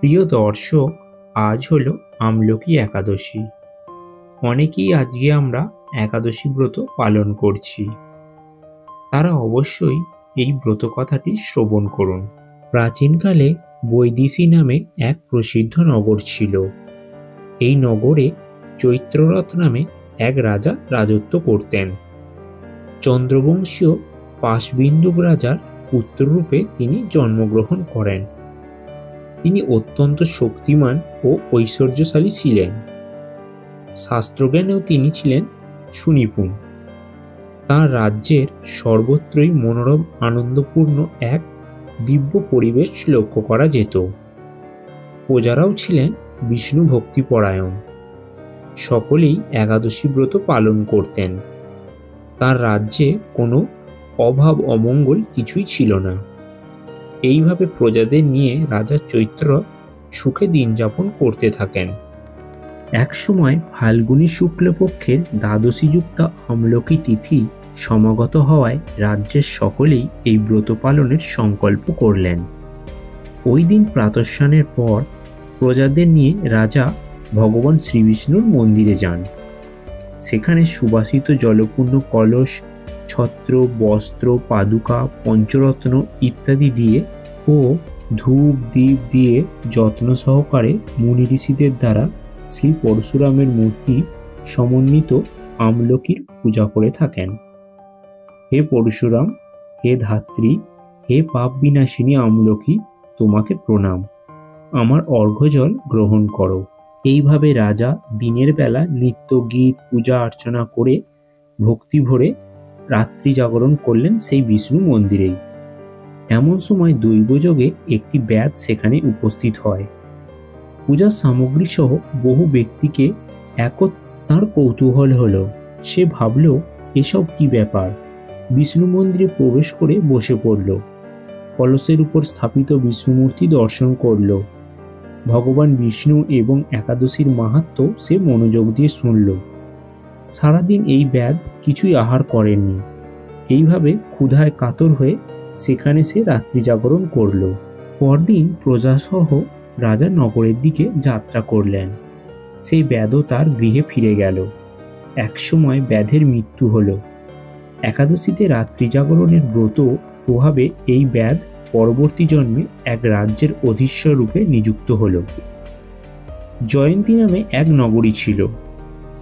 প্রিয় দর্শক, আজ হলো আমলকি একাদশী। অনেকেই আজকে আমরা একাদশী ব্রত পালন করছি। তারা অবশ্যই এই ব্রত কথাটি শ্রবণ করুন। প্রাচীনকালে বৈদিশী নামে এক প্রসিদ্ধ নগর ছিল। এই নগরে চৈত্ররথ নামে এক রাজা রাজত্ব করতেন। চন্দ্রবংশীয় পাশবিন্দুক রাজার পুত্ররূপে তিনি জন্মগ্রহণ করেন। তিনি অত্যন্ত শক্তিমান ও ঐশ্বর্যশালী ছিলেন। শাস্ত্রজ্ঞানেও তিনি ছিলেন সুনিপুণ। তাঁর রাজ্যের সর্বত্রই মনোরম আনন্দপূর্ণ এক দিব্য পরিবেশ লক্ষ্য করা যেত। প্রজারাও ছিলেন বিষ্ণু ভক্তিপরায়ণ। সকলেই একাদশী ব্রত পালন করতেন। তাঁর রাজ্যে কোনো অভাব অমঙ্গল কিছুই ছিল না। এইভাবে প্রজাদের নিয়ে রাজা চৈত্র সুখে দিন যাপন করতে থাকেন। এক সময় ফাল্গুনী শুক্লপক্ষের দ্বাদশীযুক্ত আমলকি তিথি সমাগত হওয়ায় রাজ্যের সকলেই এই ব্রত পালনের সংকল্প করলেন। ওই দিন প্রাতঃস্নানের পর প্রজাদের নিয়ে রাজা ভগবান শ্রীবিষ্ণুর মন্দিরে যান। সেখানে সুবাসিত জলপূর্ণ কলস, ছত্র, বস্ত্র, পাদুকা, পঞ্চরত্ন ইত্যাদি দিয়ে ও ধূপ দীপ দিয়ে যত্ন সহকারে মুনি ঋষিদের দ্বারা শ্রী পরশুরামের মূর্তি সমন্বিত আমলকির পূজা করে থাকেন। হে পরশুরাম, হে ধাত্রী, হে পাপ বিনাশিনী আমলকি, তোমাকে প্রণাম, আমার অর্ঘ্যজল গ্রহণ করো। এইভাবে রাজা দিনের বেলা নিত্য গীত পূজা অর্চনা করে ভক্তি ভরে রাত্রি জাগরণ করলেন সেই বিষ্ণু মন্দিরেই। এমন সময় দৈবযোগে একটি ব্যাধ সেখানে উপস্থিত হয়। পূজার সামগ্রী সহ বহু ব্যক্তিকে তার কৌতূহল হলো। সে ভাবল, এসব কি ব্যাপার। বিষ্ণু মন্দিরে প্রবেশ করে বসে পড়ল। কলসের উপর স্থাপিত বিষ্ণুমূর্তি দর্শন করল। ভগবান বিষ্ণু এবং একাদশীর মাহাত্ম্য সে মনোযোগ দিয়ে শুনল। সারাদিন এই ব্যাধ কিছুই আহার করেননি। এইভাবে ক্ষুধায় কাতর হয়ে সেখানে সে রাত্রি জাগরণ করল। পরদিন প্রজাসহ রাজা নগরের দিকে যাত্রা করলেন। সেই ব্যাধও তার গৃহে ফিরে গেল। একসময় ব্যাধের মৃত্যু হল। একাদশীতে রাত্রি জাগরণের ব্রত প্রভাবে এই ব্যাধ পরবর্তী জন্মে এক রাজ্যের অধীশ্বর রূপে নিযুক্ত হল। জয়ন্তী নামে এক নগরী ছিল।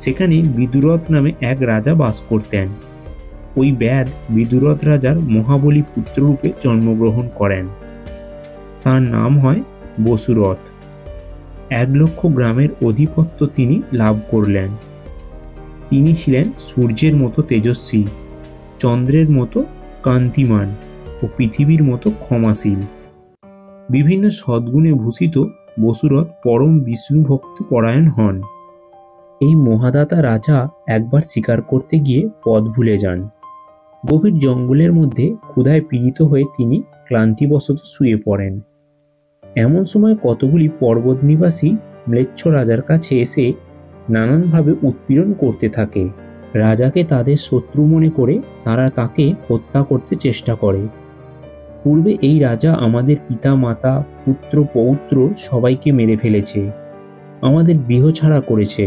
সেখানে বিদুরথ নামে এক রাজা বাস করতেন। ওই ব্যাধ বিদুরথ রাজার মহাবলী পুত্ররূপে জন্মগ্রহণ করেন। তার নাম হয় বসুরথ। 1,00,000 গ্রামের অধিপত্য তিনি লাভ করলেন। তিনি ছিলেন সূর্যের মতো তেজস্বী, চন্দ্রের মতো কান্তিমান ও পৃথিবীর মতো ক্ষমাশীল। বিভিন্ন সদ্গুণে ভূষিত বসুরথ পরম বিষ্ণু ভক্তি পরায়ণ হন। এই মহাদাতা রাজা একবার শিকার করতে গিয়ে পথ ভুলে যান। গভীর জঙ্গলের মধ্যে ক্ষুধায় পীড়িত হয়ে তিনি ক্লান্তিবশত শুয়ে পড়েন। এমন সময় কতগুলি পর্বত নিবাসী ম্লেচ্ছ রাজার কাছে এসে নানানভাবে উৎপীড়ন করতে থাকে। রাজাকে তাদের শত্রু মনে করে তারা তাকে হত্যা করতে চেষ্টা করে। পূর্বে এই রাজা আমাদের পিতা মাতা পুত্র পৌত্র সবাইকে মেরে ফেলেছে, আমাদের গৃহ ছাড়া করেছে।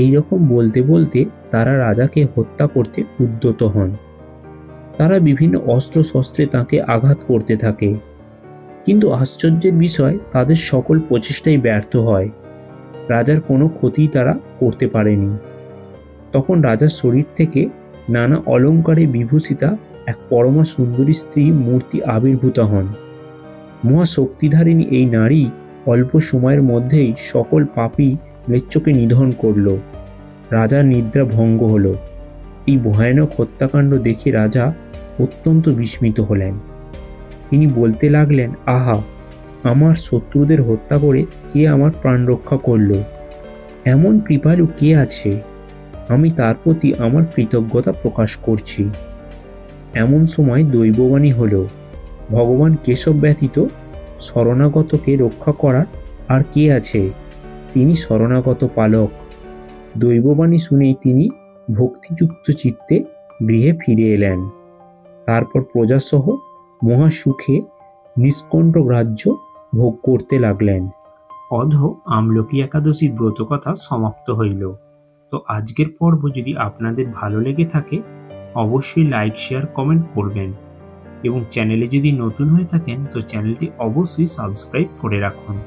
এই রকম বলতে বলতে তারা রাজাকে হত্যা করতে উদ্যত হন। তারা বিভিন্ন অস্ত্র শস্ত্রে তাকে আঘাত করতে থাকে, কিন্তু আশ্চর্যের বিষয় তাদের সকল প্রচেষ্টাই ব্যর্থ হয়। রাজার কোনো ক্ষতি তারা করতে পারেনি। তখন রাজার শরীর থেকে নানা অলঙ্কারে বিভূষিতা এক পরমা সুন্দরী স্ত্রী মূর্তি আবির্ভূত হন। মহাশক্তিধারিণী এই নারী অল্প সময়ের মধ্যেই সকল পাপী ম্লেচ্ছকে নিধন করল। রাজার নিদ্রা ভঙ্গ হল। এই ভয়ানক হত্যাকাণ্ড দেখে রাজা অত্যন্ত বিস্মিত হলেন। তিনি বলতে লাগলেন, আহা, আমার শত্রুদের হত্যা করে কে আমার প্রাণ রক্ষা করল? এমন কৃপালু কে আছে? আমি তার প্রতি আমার কৃতজ্ঞতা প্রকাশ করছি। এমন সময় দৈববাণী হল, ভগবান কেশব ব্যতীত শরণাগতকে রক্ষা করার আর কে আছে? তিনি শরণাগত পালক। দৈববাণী শুনেই তিনি ভক্তিযুক্ত চিত্তে গৃহে ফিরে এলেন। তারপর প্রজাসহ মহাসুখে নিষ্কণ্টক রাজ্য ভোগ করতে লাগলেন। অধ আমলকি একাদশীর ব্রতকথা সমাপ্ত হইল। তো আজকের পর্ব যদি আপনাদের ভালো লেগে থাকে অবশ্যই লাইক, শেয়ার, কমেন্ট করবেন এবং চ্যানেলে যদি নতুন হয়ে থাকেন তো চ্যানেলটি অবশ্যই সাবস্ক্রাইব করে রাখুন।